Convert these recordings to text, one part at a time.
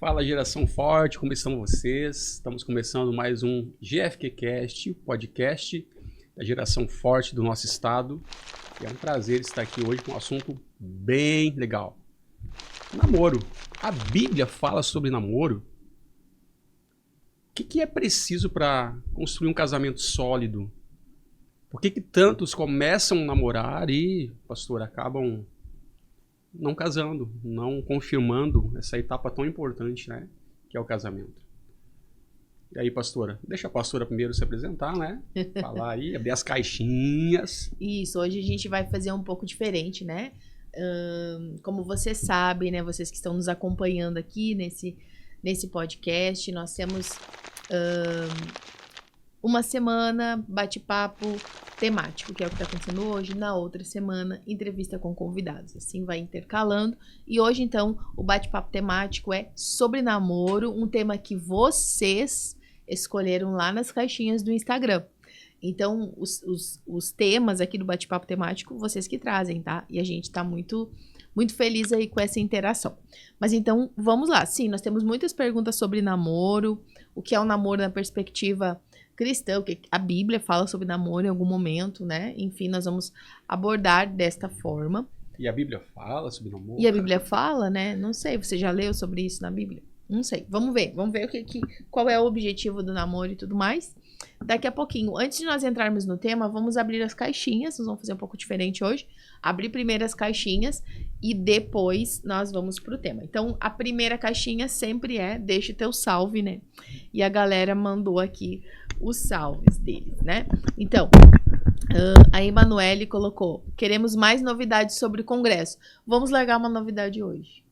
Fala, geração forte, como estão vocês? Estamos começando mais um GFQcast, o podcast da geração forte do nosso estado. E é um prazer estar aqui hoje com um assunto bem legal. Namoro. A Bíblia fala sobre namoro. O que é preciso para construir um casamento sólido? Por que tantos começam a namorar e, pastor, acabam não casando, não confirmando essa etapa tão importante, né? Que é o casamento. E aí, pastora? Deixa a pastora primeiro se apresentar, né? Falar aí, abrir as caixinhas. Isso, hoje a gente vai fazer um pouco diferente, né? Como vocês sabem, né? Vocês que estão nos acompanhando aqui nesse podcast, nós temos uma semana bate-papo temático, que é o que está acontecendo hoje. Na outra semana, entrevista com convidados. Assim vai intercalando. E hoje, então, o bate-papo temático é sobre namoro, um tema que vocês escolheram lá nas caixinhas do Instagram. Então, os temas aqui do bate-papo temático, vocês que trazem, tá? E a gente tá muito feliz aí com essa interação. Mas então, vamos lá. Sim, nós temos muitas perguntas sobre namoro, o que é o namoro na perspectiva cristã, o que a Bíblia fala sobre namoro em algum momento, né? Enfim, nós vamos abordar desta forma. E a Bíblia fala sobre namoro? E a Bíblia fala, né? Não sei, você já leu sobre isso na Bíblia? Não sei, vamos ver qual é o objetivo do namoro e tudo mais. Daqui a pouquinho, antes de nós entrarmos no tema, vamos abrir as caixinhas, nós vamos fazer um pouco diferente hoje. Abrir primeiro as caixinhas e depois nós vamos pro tema. Então, a primeira caixinha sempre é, deixa o teu salve, né? E a galera mandou aqui os salves deles, né? Então, a Emanuele colocou, queremos mais novidades sobre o Congresso. Vamos largar uma novidade hoje.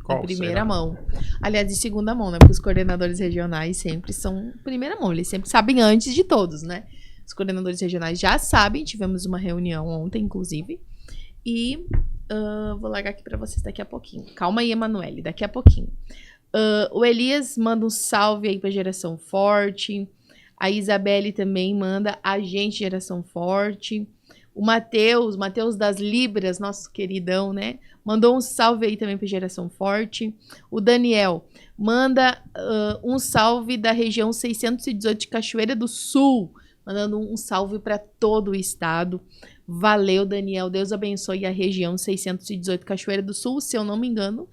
Qual Em primeira será? mão. Aliás, de segunda mão, né? Porque os coordenadores regionais sempre são primeira mão. Eles sempre sabem antes de todos, né? Os coordenadores regionais já sabem. Tivemos uma reunião ontem, inclusive. E vou largar aqui pra vocês daqui a pouquinho. Calma aí, Emanuele. Daqui a pouquinho. O Elias manda um salve aí pra Geração Forte. A Isabelle também manda a gente, Geração Forte. O Matheus das Libras, nosso queridão, né? Mandou um salve aí também para Geração Forte. O Daniel manda um salve da região 618 de Cachoeira do Sul. Mandando um salve para todo o estado. Valeu, Daniel. Deus abençoe a região 618 Cachoeira do Sul. Se eu não me engano,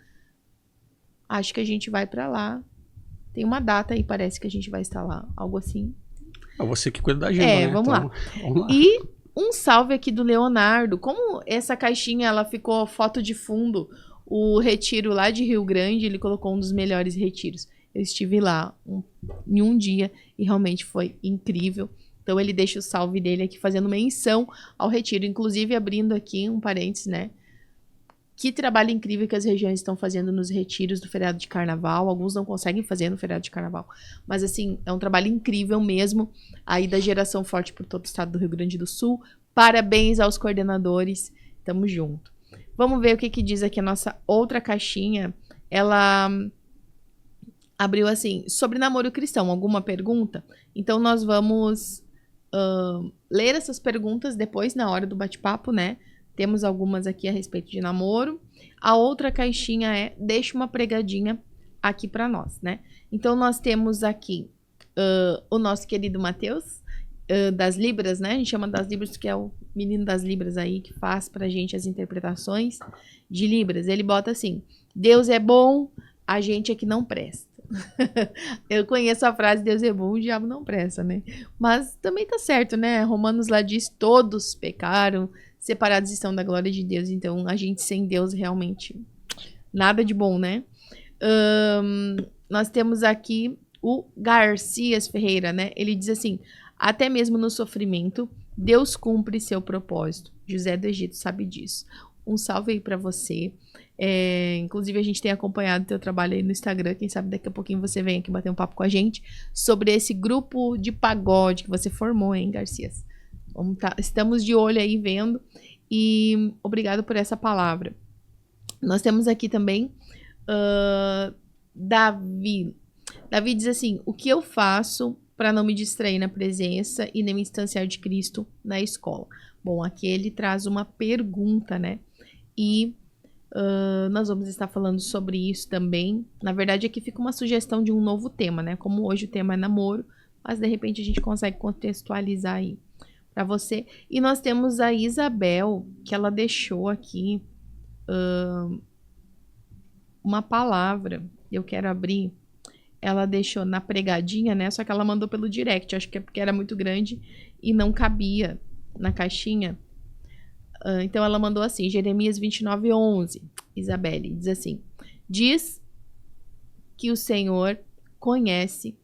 acho que a gente vai para lá. Tem uma data aí, parece que a gente vai estar lá. Algo assim. É você que cuida da agenda, né? Vamos então, lá. Vamos lá. E um salve aqui do Leonardo. Como essa caixinha, ela ficou foto de fundo, o retiro lá de Rio Grande, ele colocou um dos melhores retiros. Eu estive lá em um dia e realmente foi incrível. Então ele deixa o salve dele aqui fazendo menção ao retiro. Inclusive abrindo aqui um parênteses, né? Que trabalho incrível que as regiões estão fazendo nos retiros do feriado de carnaval. Alguns não conseguem fazer no feriado de carnaval. Mas, assim, é um trabalho incrível mesmo aí da Geração Forte por todo o estado do Rio Grande do Sul. Parabéns aos coordenadores. Tamo junto. Vamos ver o que diz aqui a nossa outra caixinha. Ela abriu assim, sobre namoro cristão. Alguma pergunta? Então, nós vamos ler essas perguntas depois, na hora do bate-papo, né? Temos algumas aqui a respeito de namoro. A outra caixinha é, deixa uma pregadinha aqui para nós, né? Então, nós temos aqui o nosso querido Matheus, das Libras, né? A gente chama das Libras porque é o menino das Libras aí que faz pra gente as interpretações de Libras. Ele bota assim, Deus é bom, a gente é que não presta. Eu conheço a frase, Deus é bom, o diabo não presta, né? Mas também tá certo, né? Romanos lá diz, todos pecaram, separados estão da glória de Deus. Então, a gente sem Deus realmente nada de bom, né? Nós temos aqui o Garcias Ferreira, né? Ele diz assim, até mesmo no sofrimento, Deus cumpre seu propósito. José do Egito sabe disso. Um salve aí pra você. Inclusive, a gente tem acompanhado o teu trabalho aí no Instagram. Quem sabe daqui a pouquinho você vem aqui bater um papo com a gente sobre esse grupo de pagode que você formou, hein, Garcias? Estamos de olho aí vendo e obrigado por essa palavra. Nós temos aqui também Davi. Davi diz assim, o que eu faço para não me distrair na presença e nem me distanciar de Cristo na escola? Bom, aqui ele traz uma pergunta, né? E Nós vamos estar falando sobre isso também. Na verdade, aqui fica uma sugestão de um novo tema, né? Como hoje o tema é namoro, mas de repente a gente consegue contextualizar aí para você. E nós temos a Isabel, que ela deixou aqui uma palavra. Eu quero abrir. Ela deixou na pregadinha, né? Só que ela mandou pelo direct. Acho que é porque era muito grande e não cabia na caixinha. Então ela mandou assim, Jeremias 29:11. Isabelle diz assim: diz que o Senhor conhece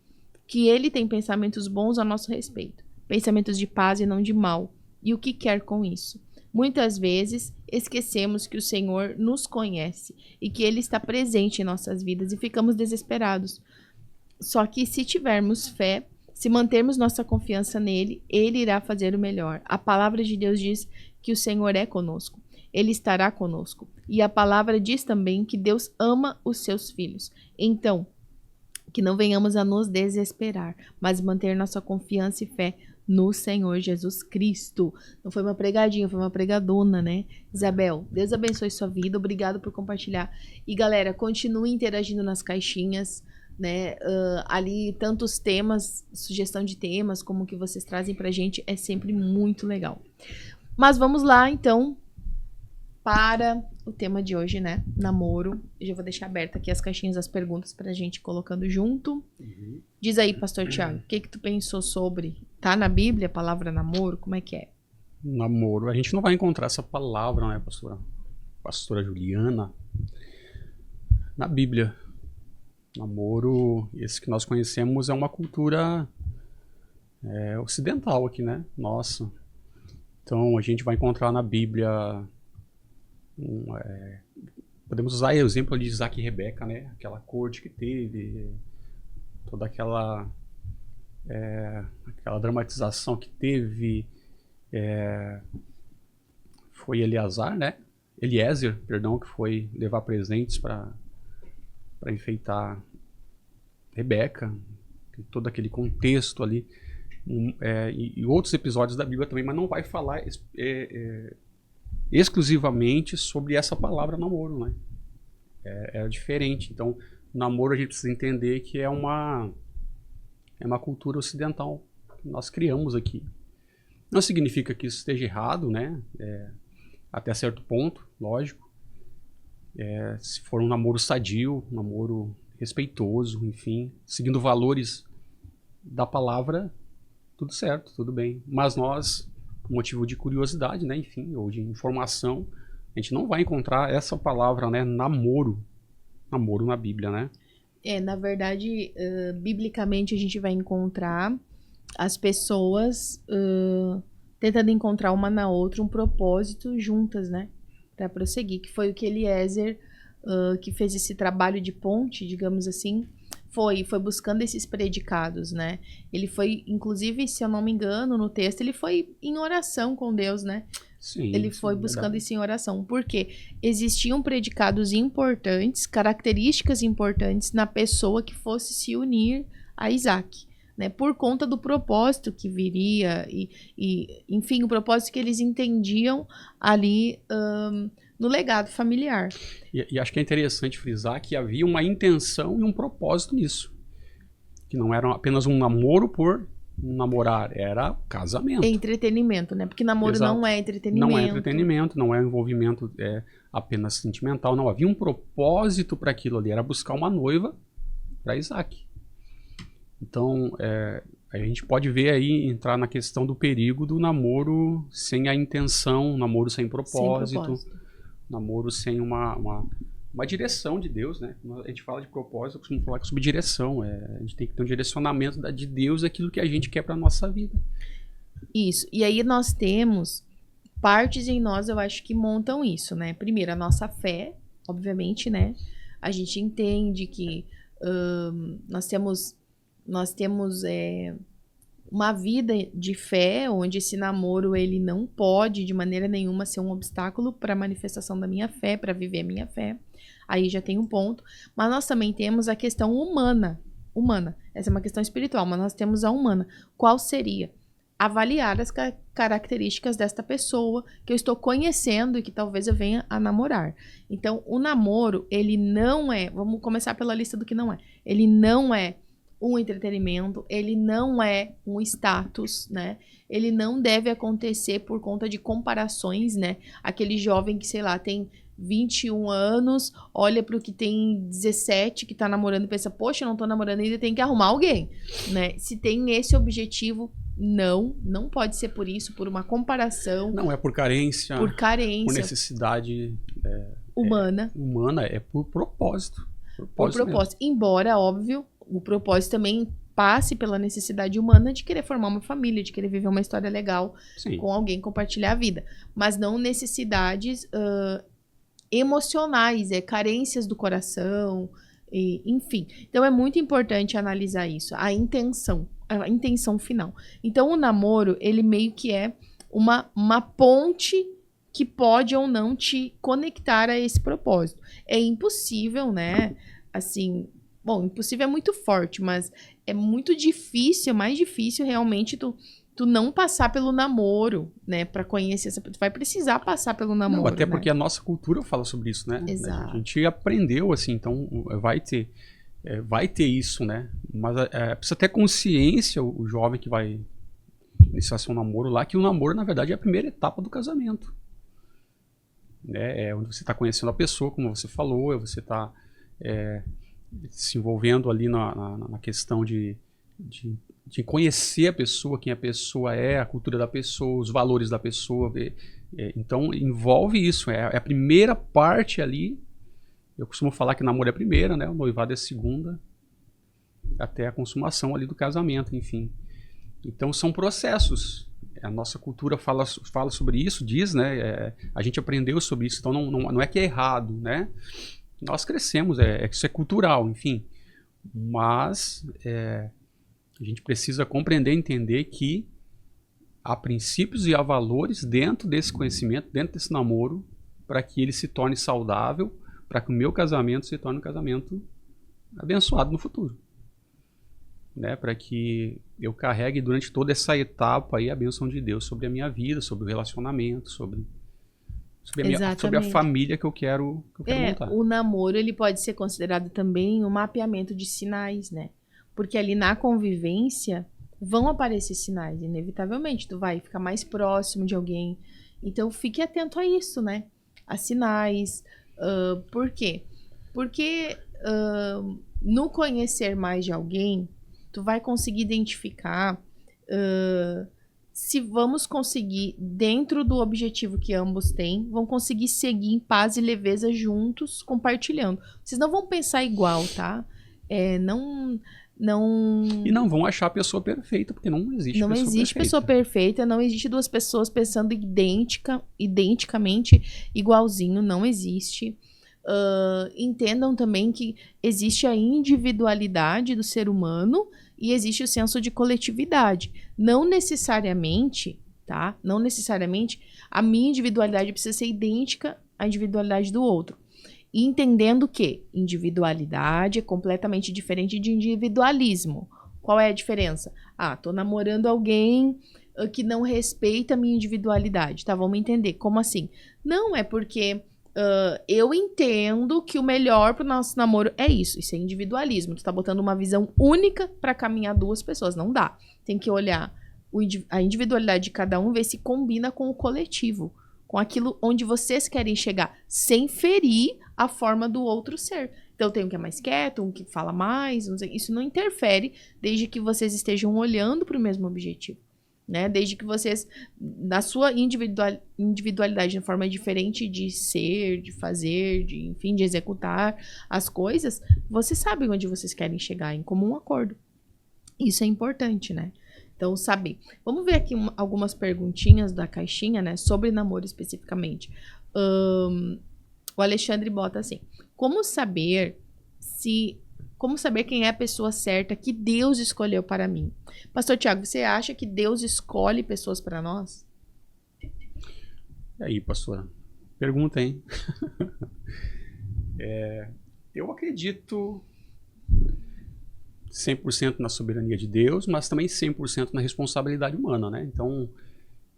que ele tem pensamentos bons a nosso respeito, pensamentos de paz e não de mal. E o que quer com isso? Muitas vezes esquecemos que o Senhor nos conhece e que ele está presente em nossas vidas e ficamos desesperados. Só que se tivermos fé, se mantermos nossa confiança nele, ele irá fazer o melhor. A palavra de Deus diz que o Senhor é conosco. Ele estará conosco. E a palavra diz também que Deus ama os seus filhos. Então, que não venhamos a nos desesperar, mas manter nossa confiança e fé no Senhor Jesus Cristo. Não foi uma pregadinha, foi uma pregadona, né? Isabel, Deus abençoe sua vida. Obrigado por compartilhar. E galera, continue interagindo nas caixinhas, né? Ali tantos temas, sugestão de temas, como que vocês trazem pra gente, é sempre muito legal. Mas vamos lá, então, para o tema de hoje, né? Namoro. Eu já vou deixar aberta aqui as caixinhas das perguntas pra gente ir colocando junto. Diz aí, pastor Tiago, o que tu pensou sobre? Tá na Bíblia a palavra namoro? Como é que é? Namoro. A gente não vai encontrar essa palavra, né, pastora Juliana, na Bíblia. Namoro, esse que nós conhecemos, é uma cultura ocidental aqui, né? Nossa. Então, a gente vai encontrar na Bíblia... podemos usar o exemplo de Isaac e Rebeca, né? Aquela corte que teve, toda aquela dramatização que teve. Foi Eliezer, que foi levar presentes para enfeitar Rebeca, todo aquele contexto ali. E outros episódios da Bíblia também, mas não vai falar exclusivamente sobre essa palavra namoro, né? É diferente. Então, namoro a gente precisa entender que é uma cultura ocidental que nós criamos aqui. Não significa que isso esteja errado, né? Até certo ponto, lógico. Se for um namoro sadio, um namoro respeitoso, enfim, seguindo valores da palavra, tudo certo, tudo bem. Mas nós, por motivo de curiosidade, né, enfim, ou de informação, a gente não vai encontrar essa palavra, né, namoro na Bíblia, né? Na verdade, biblicamente a gente vai encontrar as pessoas tentando encontrar uma na outra um propósito juntas, né? Para prosseguir, que foi o que Eliezer, que fez esse trabalho de ponte, digamos assim, foi buscando esses predicados, né? Ele foi, inclusive, se eu não me engano, no texto, ele foi em oração com Deus, né? Sim, ele foi buscando isso em oração, porque existiam predicados importantes, características importantes na pessoa que fosse se unir a Isaac, né? Por conta do propósito que viria e enfim, o propósito que eles entendiam ali no legado familiar. E acho que é interessante frisar que havia uma intenção e um propósito nisso. Que não era apenas um namoro por namorar, era casamento. É entretenimento, né? Porque namoro não é entretenimento. Não é entretenimento, não é envolvimento apenas sentimental, não. Havia um propósito para aquilo ali, era buscar uma noiva para Isaac. Então, a gente pode ver aí, entrar na questão do perigo do namoro sem a intenção, namoro sem propósito. Namoro sem uma direção de Deus, né? Quando a gente fala de propósito, eu costumo falar sobre direção. A gente tem que ter um direcionamento de Deus daquilo que a gente quer para nossa vida. Isso. E aí nós temos partes em nós, eu acho, que montam isso, né? Primeiro, a nossa fé, obviamente, né? A gente entende que nós temos uma vida de fé, onde esse namoro ele não pode de maneira nenhuma ser um obstáculo para a manifestação da minha fé, para viver a minha fé. Aí já tem um ponto. Mas nós também temos a questão humana. Essa é uma questão espiritual, mas nós temos a humana. Qual seria? avaliar as características desta pessoa que eu estou conhecendo e que talvez eu venha a namorar. Então, o namoro, ele não é... Vamos começar pela lista do que não é. Ele não é um entretenimento, ele não é um status, né? Ele não deve acontecer por conta de comparações, né? Aquele jovem que, sei lá, tem 21 anos, olha para o que tem 17, que tá namorando e pensa, poxa, eu não tô namorando ainda, tem que arrumar alguém, né? Se tem esse objetivo, não pode ser por isso, por uma comparação. Não é por carência, por necessidade humana. Humana, é por propósito. Por propósito. Embora, óbvio, o propósito também passe pela necessidade humana de querer formar uma família, de querer viver uma história legal com alguém, compartilhar a vida. Mas não necessidades emocionais, carências do coração, enfim. Então, é muito importante analisar isso, a intenção final. Então, o namoro, ele meio que é uma ponte que pode ou não te conectar a esse propósito. É impossível, né? Assim, bom, impossível é muito forte, mas é muito difícil, mais difícil realmente tu não passar pelo namoro, né, para conhecer essa pessoa. Tu vai precisar passar pelo namoro. Não, até né? porque a nossa cultura fala sobre isso, né? Exato. A gente aprendeu assim, então vai ter isso, né? Mas precisa ter consciência o jovem que vai iniciar seu namoro lá, que o namoro, na verdade, é a primeira etapa do casamento. É onde você está conhecendo a pessoa, como você falou, você está se envolvendo ali na questão de conhecer a pessoa, quem a pessoa é, a cultura da pessoa, os valores da pessoa. Então, envolve isso. É a primeira parte ali. Eu costumo falar que namoro é a primeira, né? O noivado é a segunda, até a consumação ali do casamento, enfim. Então, são processos. A nossa cultura fala sobre isso, diz, né? A gente aprendeu sobre isso, então não é que é errado, né? Nós crescemos, isso é cultural, enfim. Mas a gente precisa compreender e entender que há princípios e há valores dentro desse conhecimento, dentro desse namoro, para que ele se torne saudável, para que o meu casamento se torne um casamento abençoado no futuro. Né? Para que eu carregue durante toda essa etapa aí a bênção de Deus sobre a minha vida, sobre o relacionamento, sobre a família que eu quero montar. O namoro, ele pode ser considerado também um mapeamento de sinais, né? Porque ali na convivência vão aparecer sinais, inevitavelmente. Tu vai ficar mais próximo de alguém. Então, fique atento a isso, né? A sinais. Por quê? Porque no conhecer mais de alguém, tu vai conseguir identificar se vamos conseguir, dentro do objetivo que ambos têm, vão conseguir seguir em paz e leveza juntos, compartilhando. Vocês não vão pensar igual, tá? E não vão achar a pessoa perfeita, porque não existe pessoa perfeita, não existe duas pessoas pensando identicamente igualzinho, não existe. Entendam também que existe a individualidade do ser humano e existe o senso de coletividade. Não necessariamente, tá? Não necessariamente a minha individualidade precisa ser idêntica à individualidade do outro. E entendendo que individualidade é completamente diferente de individualismo. Qual é a diferença? Tô namorando alguém que não respeita a minha individualidade. Tá, vamos entender. Como assim? Não, é porque eu entendo que o melhor pro nosso namoro é isso. Isso é individualismo. Tu tá botando uma visão única para caminhar duas pessoas. Não dá. Tem que olhar a individualidade de cada um, ver se combina com o coletivo. Com aquilo onde vocês querem chegar. Sem ferir a forma do outro ser. Então tem um que é mais quieto, um que fala mais. Isso não interfere desde que vocês estejam olhando para o mesmo objetivo. Né? Desde que vocês, na sua individualidade, de forma diferente de ser, de fazer, de executar as coisas, vocês sabem onde vocês querem chegar em comum acordo. Isso é importante, né? Então, saber. Vamos ver aqui algumas perguntinhas da caixinha, né? Sobre namoro especificamente. O Alexandre bota assim: Como saber quem é a pessoa certa que Deus escolheu para mim? Pastor Tiago, você acha que Deus escolhe pessoas para nós? E aí, pastora? Pergunta, hein? Eu acredito 100% na soberania de Deus, mas também 100% na responsabilidade humana, né? Então,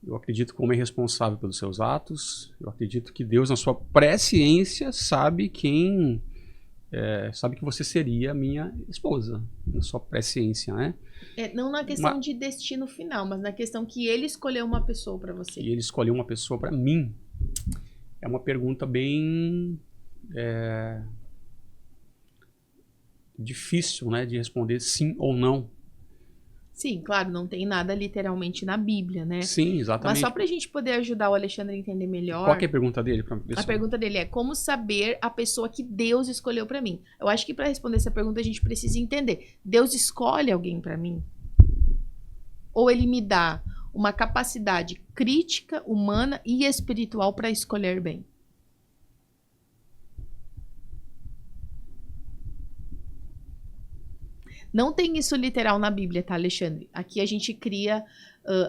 eu acredito que o homem é responsável pelos seus atos. Eu acredito que Deus, na sua presciência, sabe sabe que você seria minha esposa, na sua presciência, né? Não na questão de destino final, mas na questão que ele escolheu uma pessoa para você. E ele escolheu uma pessoa para mim. É uma pergunta bem difícil, né, de responder sim ou não. Sim, claro, não tem nada literalmente na Bíblia, né? Sim, exatamente. Mas só pra gente poder ajudar o Alexandre a entender melhor... Qual que é a pergunta dele? A pergunta dele é, como saber a pessoa que Deus escolheu pra mim? Eu acho que pra responder essa pergunta a gente precisa entender. Deus escolhe alguém pra mim? Ou ele me dá uma capacidade crítica, humana e espiritual pra escolher bem? Não tem isso literal na Bíblia, tá, Alexandre? Aqui a gente cria,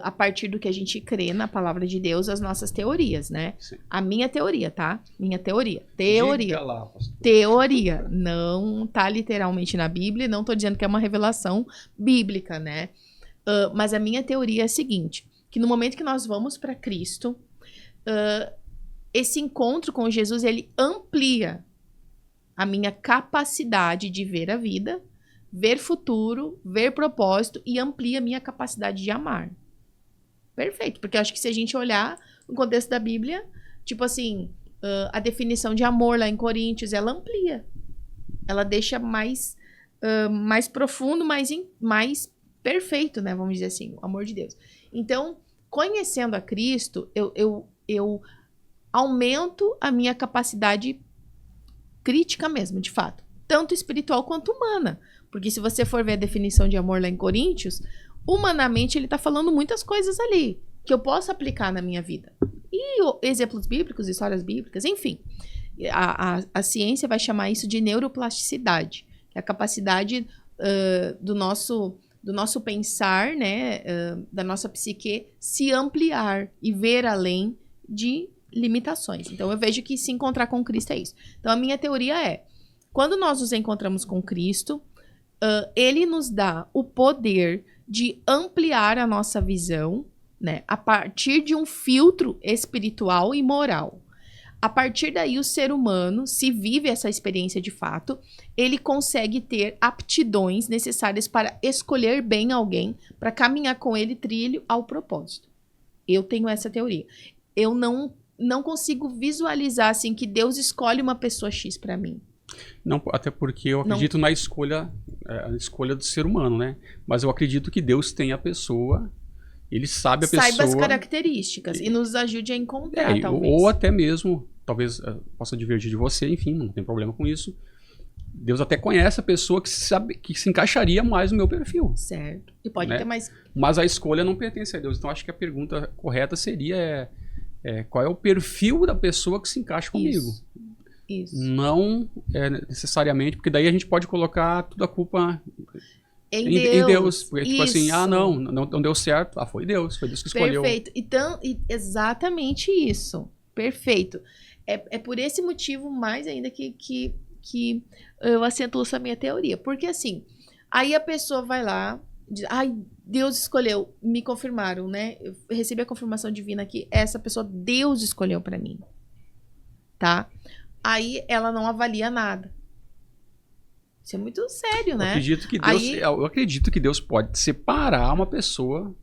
a partir do que a gente crê na palavra de Deus, as nossas teorias, né? Sim. A minha teoria, tá? Minha teoria. Teoria. Diga lá, pastor. Teoria. Não tá literalmente na Bíblia, não tô dizendo que é uma revelação bíblica, né? Mas a minha teoria é a seguinte, que no momento que nós vamos para Cristo, esse encontro com Jesus, ele amplia a minha capacidade de ver a vida, ver futuro, ver propósito e amplia a minha capacidade de amar. Perfeito, porque eu acho que se a gente olhar no contexto da Bíblia, tipo assim, a definição de amor lá em Coríntios, ela amplia. Ela deixa mais profundo, mais perfeito, né? Vamos dizer assim, o amor de Deus. Então, conhecendo a Cristo, eu aumento a minha capacidade crítica mesmo, de fato. Tanto espiritual quanto humana. Porque se você for ver a definição de amor lá em Coríntios, humanamente ele está falando muitas coisas ali que eu posso aplicar na minha vida. E exemplos bíblicos, histórias bíblicas, enfim. A ciência vai chamar isso de neuroplasticidade, que é a capacidade do nosso pensar, né, da nossa psique se ampliar e ver além de limitações. Então eu vejo que se encontrar com Cristo é isso. Então a minha teoria é, quando nós nos encontramos com Cristo, ele nos dá o poder de ampliar a nossa visão, né, a partir de um filtro espiritual e moral. A partir daí, o ser humano, se vive essa experiência de fato, ele consegue ter aptidões necessárias para escolher bem alguém, para caminhar com ele trilho ao propósito. Eu tenho essa teoria. Eu não consigo visualizar assim que Deus escolhe uma pessoa X para mim. Não, até porque eu acredito na escolha, a escolha do ser humano, né? Mas eu acredito que Deus tem a pessoa, ele sabe a pessoa... Saiba as características e nos ajude a encontrar, talvez. Ou até mesmo, talvez possa divergir de você, enfim, não tem problema com isso. Deus até conhece a pessoa que se encaixaria mais no meu perfil. Certo. E pode ter mais... Mas a escolha não pertence a Deus. Então acho que a pergunta correta seria qual é o perfil da pessoa que se encaixa comigo. Isso. Não necessariamente, porque daí a gente pode colocar toda a culpa em Deus. Porque tipo assim, não deu certo. Foi Deus que escolheu. Perfeito. Então, exatamente isso. Perfeito. É por esse motivo mais ainda que eu acentuo essa minha teoria. Porque assim, aí a pessoa vai lá, diz, Deus escolheu, me confirmaram, né? Eu recebi a confirmação divina que essa pessoa Deus escolheu pra mim. Tá? Aí ela não avalia nada. Isso é muito sério, né? Eu acredito que Deus pode separar uma pessoa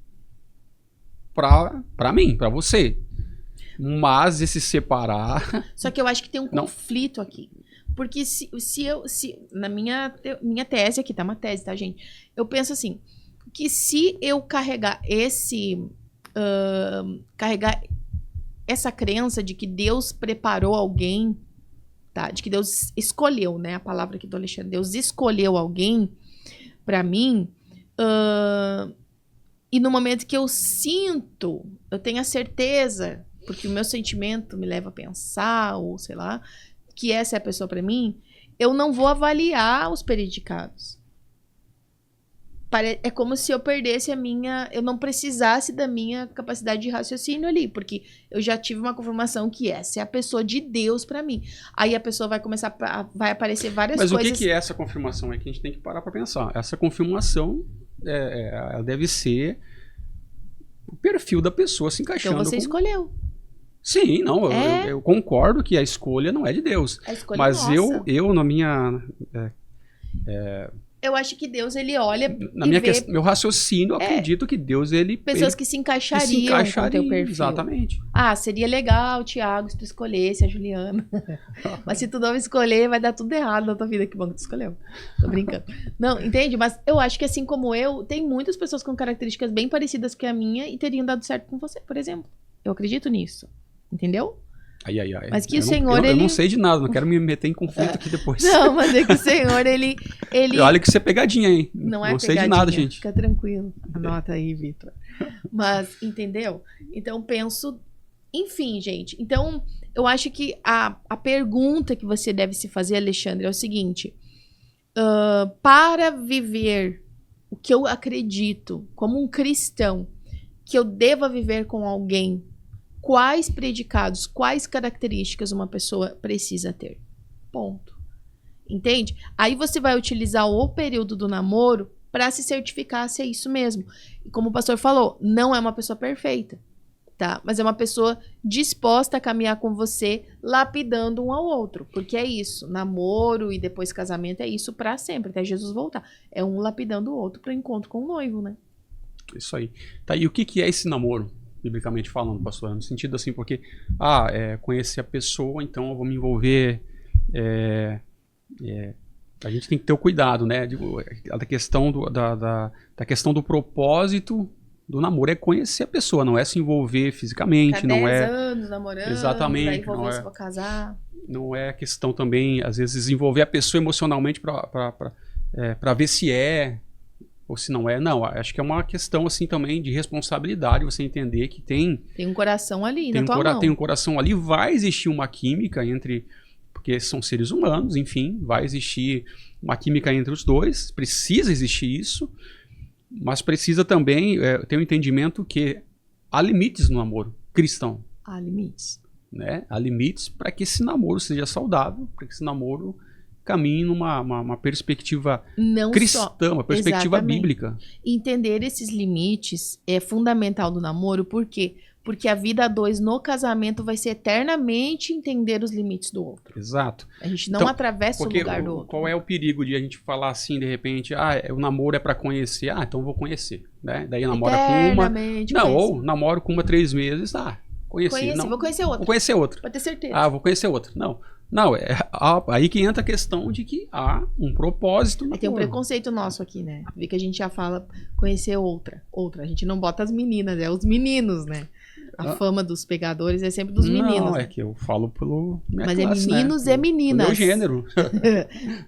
pra mim, pra você. Mas esse separar... Só que eu acho que tem um conflito aqui. Porque se na minha tese aqui, tá uma tese, tá, gente? Eu penso assim, que se eu carregar essa crença de que Deus preparou alguém, tá? De que Deus escolheu, né? A palavra aqui do Alexandre. Deus escolheu alguém pra mim. E no momento que eu tenho a certeza, porque o meu sentimento me leva a pensar, ou sei lá, que essa é a pessoa pra mim, eu não vou avaliar os predicados. É como se eu perdesse eu não precisasse da minha capacidade de raciocínio ali, porque eu já tive uma confirmação que essa é a pessoa de Deus pra mim. Aí a pessoa vai começar, vai aparecer várias Mas coisas. Mas o que é essa confirmação? É que a gente tem que parar pra pensar. Essa confirmação, ela deve ser o perfil da pessoa se encaixando. Então você escolheu. Sim, não, eu concordo que a escolha não é de Deus. A escolha mas é nossa. eu na minha... Eu acho que Deus, ele olha meu raciocínio, eu acredito que Deus, ele... Pessoas que se encaixariam com o teu perfil. Exatamente. Ah, seria legal, Thiago, se tu escolhesse a Juliana. Mas se tu não escolher, vai dar tudo errado na tua vida. Que bom que tu escolheu. Tô brincando. Não, entende? Mas eu acho que assim como eu, tem muitas pessoas com características bem parecidas com a minha e teriam dado certo com você, por exemplo. Eu acredito nisso. Entendeu? Ai. Mas que o Senhor, eu não sei de nada, não quero me meter em conflito aqui depois. Não, mas é que o Senhor, ele... Olha que isso é pegadinha, hein? Não sei de nada, gente. Fica tranquilo. Anota aí, Vitor. Mas, entendeu? Então, penso... Enfim, gente. Então, eu acho que a pergunta que você deve se fazer, Alexandre, é o seguinte. Para viver o que eu acredito como um cristão, que eu deva viver com alguém, quais predicados, quais características uma pessoa precisa ter? Ponto. Entende? Aí você vai utilizar o período do namoro para se certificar se é isso mesmo. E como o pastor falou, não é uma pessoa perfeita, tá? Mas é uma pessoa disposta a caminhar com você, lapidando um ao outro. Porque é isso, namoro e depois casamento é isso para sempre, até Jesus voltar. É um lapidando o outro para encontro com o noivo, né? Isso aí. Tá, e o que é esse namoro? Biblicamente falando, pastor, no sentido assim, porque conhecer a pessoa, então eu vou me envolver, a gente tem que ter o cuidado, né, da questão do propósito do namoro, é conhecer a pessoa, não é se envolver fisicamente, Ficar não 10 anos namorando, exatamente, pra envolver se for casar. Não é questão também, às vezes, desenvolver a pessoa emocionalmente para ver se ou se não é, não, acho que é uma questão assim também de responsabilidade, você entender que tem um coração ali na tua mão. Tem um coração ali, vai existir uma química porque são seres humanos, enfim, vai existir uma química entre os dois, precisa existir isso, mas precisa também ter um entendimento que há limites no namoro cristão. Há limites. Né? Há limites para que esse namoro seja saudável, para que esse namoro caminhe numa perspectiva cristã, uma perspectiva bíblica. Entender esses limites é fundamental do namoro, por quê? Porque a vida a dois no casamento vai ser eternamente entender os limites do outro. Exato. A gente não atravessa o lugar do outro. Qual é o perigo de a gente falar assim, de repente, o namoro é para conhecer, então eu vou conhecer, né? Daí namora com uma... Não, ou namoro com uma 3 meses, conheci. Não, vou conhecer outra. Vou conhecer outra. Pode ter certeza. Vou conhecer outra. Não, aí que entra a questão de que há um propósito. Tem um preconceito nosso aqui, né? Vê que a gente já fala conhecer outra. A gente não bota as meninas, é os meninos, né? A fama dos pegadores é sempre dos meninos. Não, né? É que eu falo pelo minha Mas classe, é meninos e meninas. Meu gênero.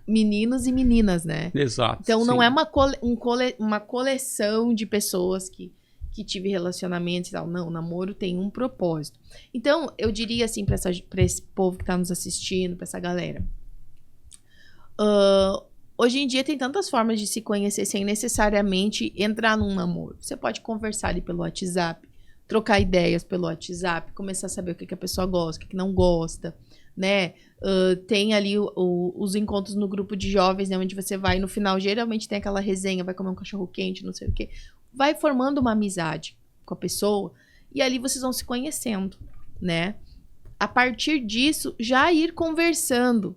Meninos e meninas, né? Exato. Então não é uma coleção de pessoas que tive relacionamentos e tal. Não, o namoro tem um propósito. Então, eu diria assim pra esse povo que tá nos assistindo, pra essa galera. Hoje em dia tem tantas formas de se conhecer sem necessariamente entrar num namoro. Você pode conversar ali pelo WhatsApp, trocar ideias pelo WhatsApp, começar a saber o que a pessoa gosta, o que não gosta, né? Tem ali os encontros no grupo de jovens, né? Onde você vai, no final, geralmente tem aquela resenha, vai comer um cachorro quente, não sei o quê. Vai formando uma amizade com a pessoa e ali vocês vão se conhecendo, né? A partir disso, já ir conversando,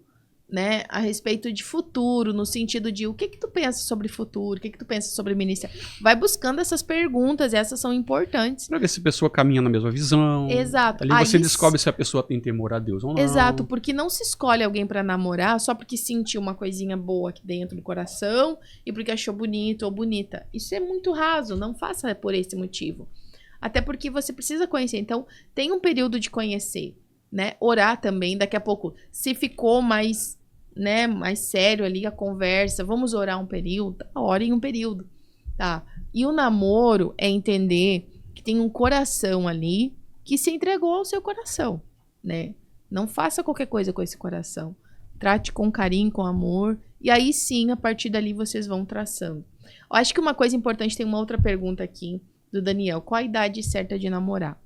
né? A respeito de futuro, no sentido de o que tu pensa sobre futuro, o que tu pensa sobre ministério. Vai buscando essas perguntas, essas são importantes. Pra ver se a pessoa caminha na mesma visão. Exato. Ali você descobre se a pessoa tem temor a Deus ou não. Exato, porque não se escolhe alguém pra namorar só porque sentiu uma coisinha boa aqui dentro do coração e porque achou bonito ou bonita. Isso é muito raso, não faça por esse motivo. Até porque você precisa conhecer. Então, tem um período de conhecer, né? Orar também, daqui a pouco, se ficou mais sério ali a conversa, vamos orar um período, ore em um período, tá? E o namoro é entender que tem um coração ali que se entregou ao seu coração, né? Não faça qualquer coisa com esse coração. Trate com carinho, com amor, e aí sim, a partir dali vocês vão traçando. Eu acho que uma coisa importante, tem uma outra pergunta aqui do Daniel. Qual a idade certa de namorar?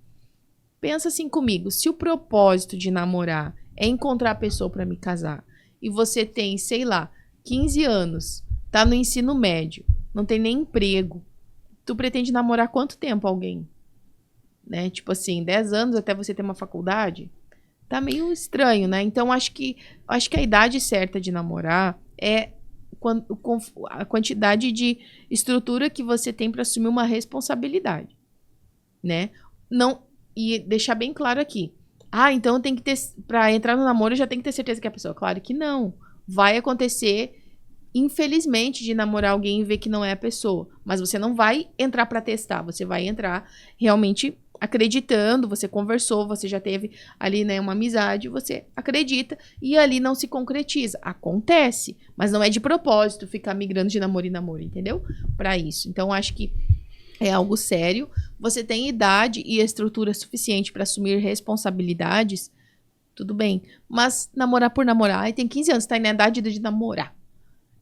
Pensa assim comigo, se o propósito de namorar é encontrar a pessoa para me casar, e você tem, sei lá, 15 anos, tá no ensino médio, não tem nem emprego, tu pretende namorar quanto tempo alguém? Né? Tipo assim, 10 anos até você ter uma faculdade? Tá meio estranho, né? Então, acho que a idade certa de namorar é a quantidade de estrutura que você tem para assumir uma responsabilidade, né? Não, e deixar bem claro aqui. Ah, então tem que ter, para entrar no namoro, já tem que ter certeza que é a pessoa. Claro que não. Vai acontecer, infelizmente, de namorar alguém e ver que não é a pessoa. Mas você não vai entrar para testar. Você vai entrar realmente acreditando. Você conversou, você já teve ali, né, uma amizade. Você acredita e ali não se concretiza. Acontece, mas não é de propósito ficar migrando de namoro em namoro, entendeu? Para isso. Então, acho que é algo sério. Você tem idade e estrutura suficiente para assumir responsabilidades, tudo bem. Mas namorar por namorar, aí tem 15 anos, tá na idade de namorar.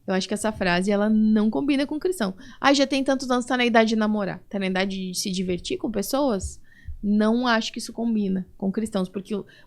Eu acho que essa frase, ela não combina com cristão. Ah, já tem tantos anos, tá na idade de namorar. Tá na idade de se divertir com pessoas? Não acho que isso combina com cristãos,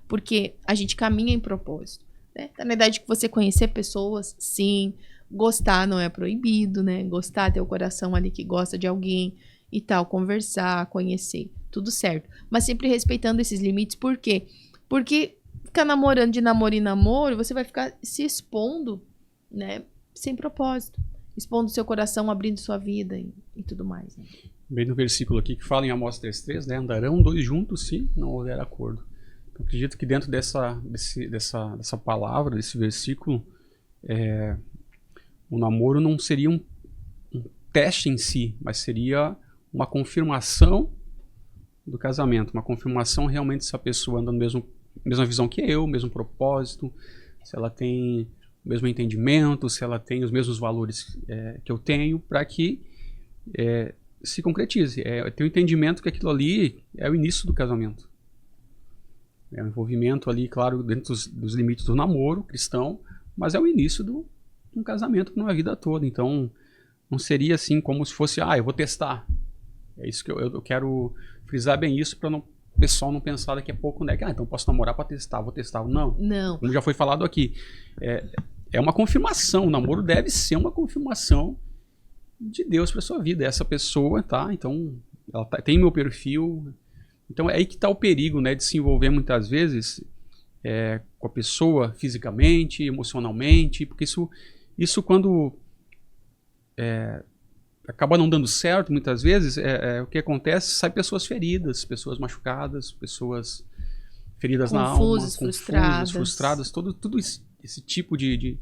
porque a gente caminha em propósito. Né? Tá na idade que você conhecer pessoas, sim. Gostar não é proibido, né? Gostar, ter o coração ali que gosta de alguém e tal, conversar, conhecer, tudo certo. Mas sempre respeitando esses limites, por quê? Porque ficar namorando de namoro em namoro, você vai ficar se expondo, né? Sem propósito. Expondo seu coração, abrindo sua vida e tudo mais. Né? Bem no versículo aqui que fala em Amós 3:3, né? Andarão dois juntos se não houver acordo. Então, acredito que dentro dessa palavra, desse versículo, o namoro não seria um teste em si, mas seria uma confirmação do casamento, uma confirmação realmente se a pessoa anda na mesma visão que eu, mesmo propósito, se ela tem o mesmo entendimento, se ela tem os mesmos valores que eu tenho, para que se concretize. Ter o entendimento que aquilo ali é o início do casamento. É um envolvimento ali, claro, dentro dos limites do namoro cristão, mas é o início de um casamento para uma vida toda. Então, não seria assim como se fosse, eu vou testar. É isso que eu quero frisar bem isso para o pessoal não pensar daqui a pouco, né? Que, então posso namorar para testar, vou testar. Não. Não. Como já foi falado aqui, é uma confirmação. O namoro deve ser uma confirmação de Deus para sua vida. Essa pessoa, tá? Então, ela tem meu perfil. Então, é aí que está o perigo, né? De se envolver muitas vezes com a pessoa fisicamente, emocionalmente, porque isso quando acaba não dando certo, muitas vezes, o que acontece, sai pessoas feridas, pessoas machucadas, pessoas feridas na alma, confusas, frustradas, tudo esse tipo de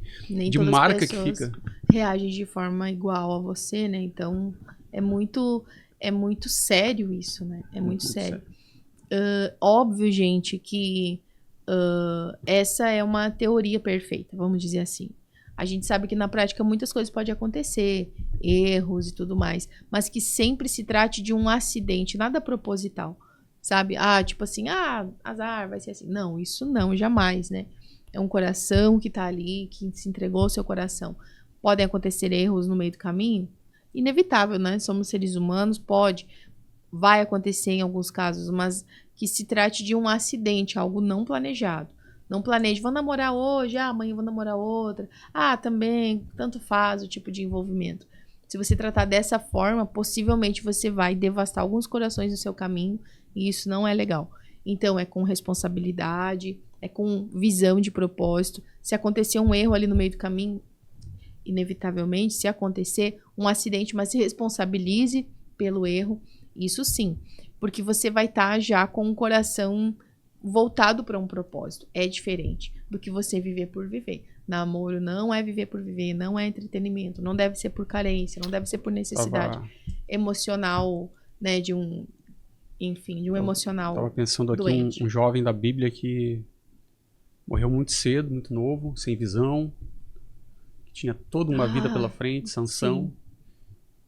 marca que fica. Reagem de forma igual a você, né? Então, é muito sério isso, né? É muito sério. Óbvio, gente, que essa é uma teoria perfeita, vamos dizer assim. A gente sabe que na prática muitas coisas podem acontecer, erros e tudo mais, mas que sempre se trate de um acidente, nada proposital, sabe? Tipo assim, azar, vai ser assim. Não, isso não, jamais, né? É um coração que tá ali, que se entregou ao seu coração. Podem acontecer erros no meio do caminho? Inevitável, né? Somos seres humanos, vai acontecer em alguns casos, mas que se trate de um acidente, algo não planejado. Não planeje, vou namorar hoje, amanhã vou namorar outra. Também, tanto faz o tipo de envolvimento. Se você tratar dessa forma, possivelmente você vai devastar alguns corações no seu caminho e isso não é legal. Então, é com responsabilidade, é com visão de propósito. Se acontecer um erro ali no meio do caminho, inevitavelmente, se acontecer um acidente, mas se responsabilize pelo erro, isso sim. Porque você vai estar já com o coração voltado para um propósito. É diferente do que você viver por viver. Namoro não é viver por viver, não é entretenimento, não deve ser por carência, não deve ser por necessidade emocional, né, de um emocional. Estava pensando aqui doente. Um jovem da Bíblia que morreu muito cedo, muito novo, sem visão, que tinha toda uma vida pela frente, Sansão. Sim.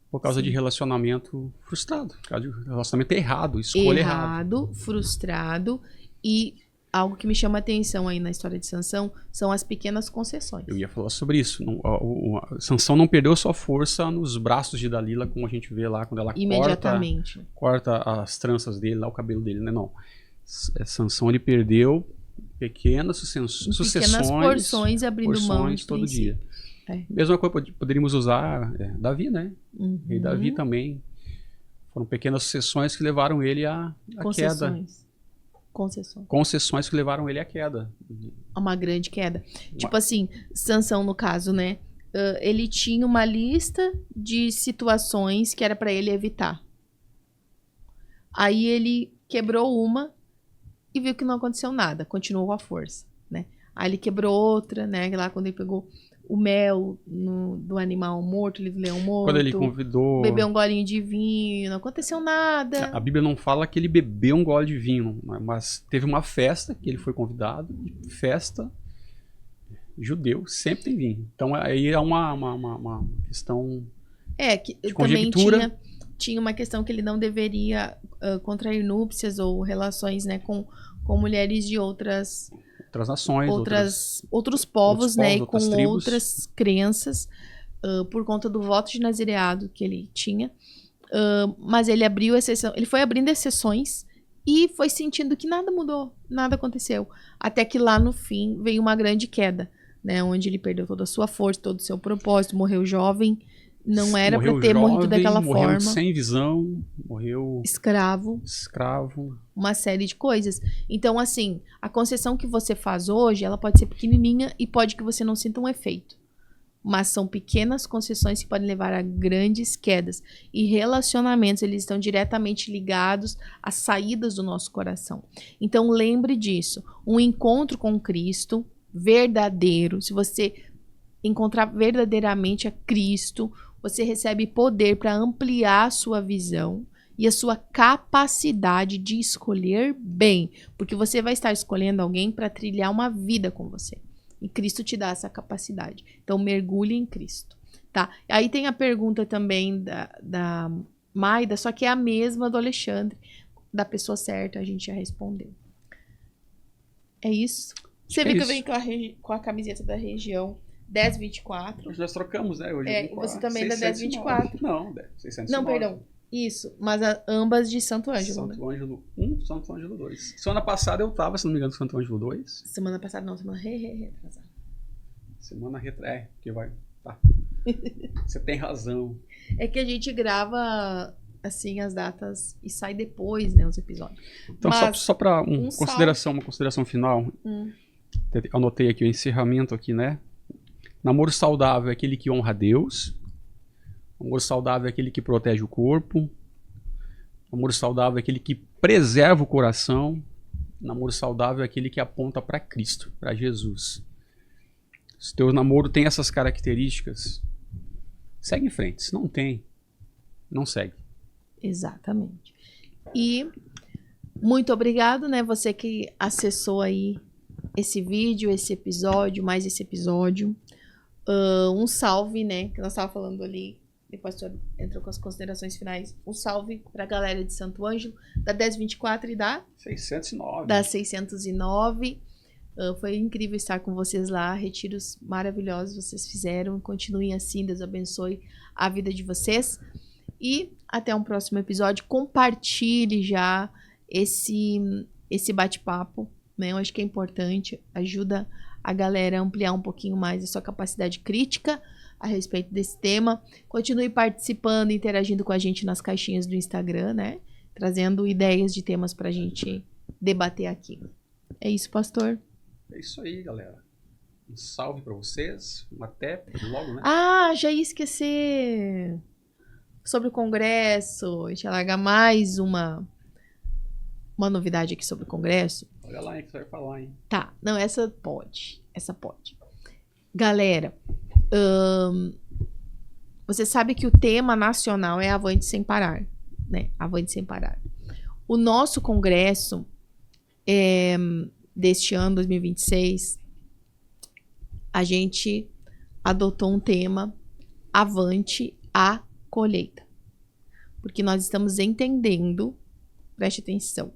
Por causa de relacionamento frustrado, por causa de relacionamento errado, escolha errada. Frustrado e algo que me chama a atenção aí na história de Sansão são as pequenas concessões. Eu ia falar sobre isso. Sansão não perdeu sua força nos braços de Dalila, como a gente vê lá, quando ela corta as tranças dele, lá o cabelo dele, né? Não. Sansão, ele perdeu pequenas sucessões. Pequenas porções, abrindo mão de todo dia. Mesma coisa, poderíamos usar Davi, né? Rei Davi também. Foram pequenas sucessões que levaram ele à queda. Concessões que levaram ele à queda. Uma grande queda. Tipo assim, Sansão, no caso, né? Ele tinha uma lista de situações que era pra ele evitar. Aí ele quebrou uma e viu que não aconteceu nada. Continuou com a força, né? Aí ele quebrou outra, né? Lá quando ele pegou o mel do animal morto, do leão morto. Quando ele convidou... Bebeu um golinho de vinho, não aconteceu nada. A Bíblia não fala que ele bebeu um gole de vinho, mas teve uma festa que ele foi convidado. Festa judeu, sempre tem vinho. Então aí é uma questão de conjectura. Também tinha uma questão que ele não deveria contrair núpcias ou relações, né, com mulheres de outras nações, outros povos, né, e com tribos. outras crenças, por conta do voto de nazireado que ele tinha. Mas ele abriu exceção, ele foi abrindo exceções e foi sentindo que nada mudou, nada aconteceu. Até que lá no fim veio uma grande queda, né, onde ele perdeu toda a sua força, todo o seu propósito, morreu jovem. Não era para ter morrido daquela forma. Morreu sem visão, morreu... Escravo. Uma série de coisas. Então, assim, a concessão que você faz hoje, ela pode ser pequenininha e pode que você não sinta um efeito. Mas são pequenas concessões que podem levar a grandes quedas. E relacionamentos, eles estão diretamente ligados às saídas do nosso coração. Então, lembre disso. Um encontro com Cristo verdadeiro, se você encontrar verdadeiramente a Cristo, você recebe poder para ampliar a sua visão e a sua capacidade de escolher bem. Porque você vai estar escolhendo alguém para trilhar uma vida com você. E Cristo te dá essa capacidade. Então, mergulhe em Cristo. Tá? Aí tem a pergunta também da Maida, só que é a mesma do Alexandre. Da pessoa certa, a gente já respondeu. É isso. Você viu que eu venho com a camiseta da região 1024. Nós trocamos, né? Hoje e você também da 1024. Não, 609. Não, perdão. Isso, mas ambas de Santo Ângelo. Santo Ângelo 1, Santo Ângelo 2. Semana passada eu tava, se não me engano, Santo Ângelo 2. Semana passada não, semana retrasada. Semana retrasada, porque vai... Tá. Você tem razão. É que a gente grava, assim, as datas e sai depois, né, os episódios. Então, só para uma consideração final, anotei aqui o encerramento aqui, né? Namoro saudável é aquele que honra a Deus. Namoro saudável é aquele que protege o corpo. Namoro saudável é aquele que preserva o coração. Namoro saudável é aquele que aponta para Cristo, para Jesus. Se teu namoro tem essas características, segue em frente. Se não tem, não segue. Exatamente. E muito obrigado, né? Você que acessou aí esse vídeo, esse episódio, mais esse episódio. Um salve, né? Que nós estávamos falando ali. Depois o pastor entrou com as considerações finais. Um salve para a galera de Santo Ângelo, da 1024 e da 609. Da 609. Foi incrível estar com vocês lá. Retiros maravilhosos vocês fizeram. Continuem assim. Deus abençoe a vida de vocês. E até um próximo episódio. Compartilhe já esse bate-papo, né? Eu acho que é importante. Ajuda a galera a ampliar um pouquinho mais a sua capacidade crítica a respeito desse tema. Continue participando, interagindo com a gente nas caixinhas do Instagram, né? Trazendo ideias de temas pra gente debater aqui. É isso, pastor? É isso aí, galera. Um salve pra vocês. Até logo, né? Já ia esquecer. Sobre o Congresso. A gente vai largar mais uma novidade aqui sobre o Congresso. Olha lá, que você vai falar, hein? Tá, não, essa pode. Galera, você sabe que o tema nacional é Avante Sem Parar, né? Avante Sem Parar. O nosso Congresso deste ano, 2026, a gente adotou um tema Avante a Colheita. Porque nós estamos entendendo, preste atenção,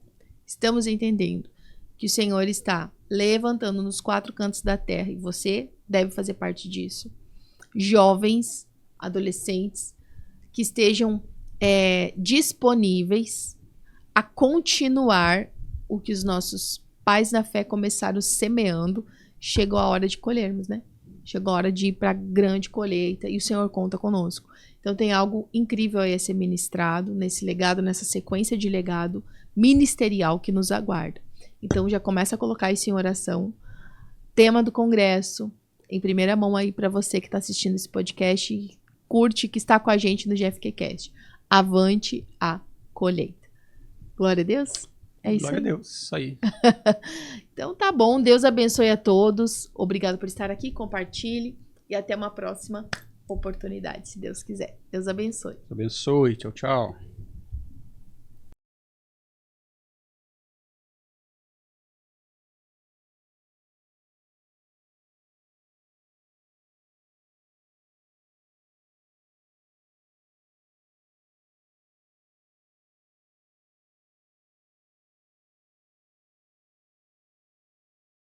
estamos entendendo que o Senhor está levantando nos 4 cantos da terra, e você deve fazer parte disso. Jovens, adolescentes, que estejam disponíveis a continuar o que os nossos pais na fé começaram semeando. Chegou a hora de colhermos, né? Chegou a hora de ir para a grande colheita e o Senhor conta conosco. Então tem algo incrível aí a ser ministrado nesse legado, nessa sequência de legado ministerial que nos aguarda. Então já começa a colocar isso em oração. Tema do congresso, em primeira mão aí para você que está assistindo esse podcast, curte, que está com a gente no GFQcast. Avante a colheita. Glória a Deus. É isso Glória aí. a Deus, isso aí. Então tá bom, Deus abençoe a todos. Obrigado por estar aqui, compartilhe e até uma próxima oportunidade, se Deus quiser. Deus abençoe. Deus abençoe, tchau, tchau.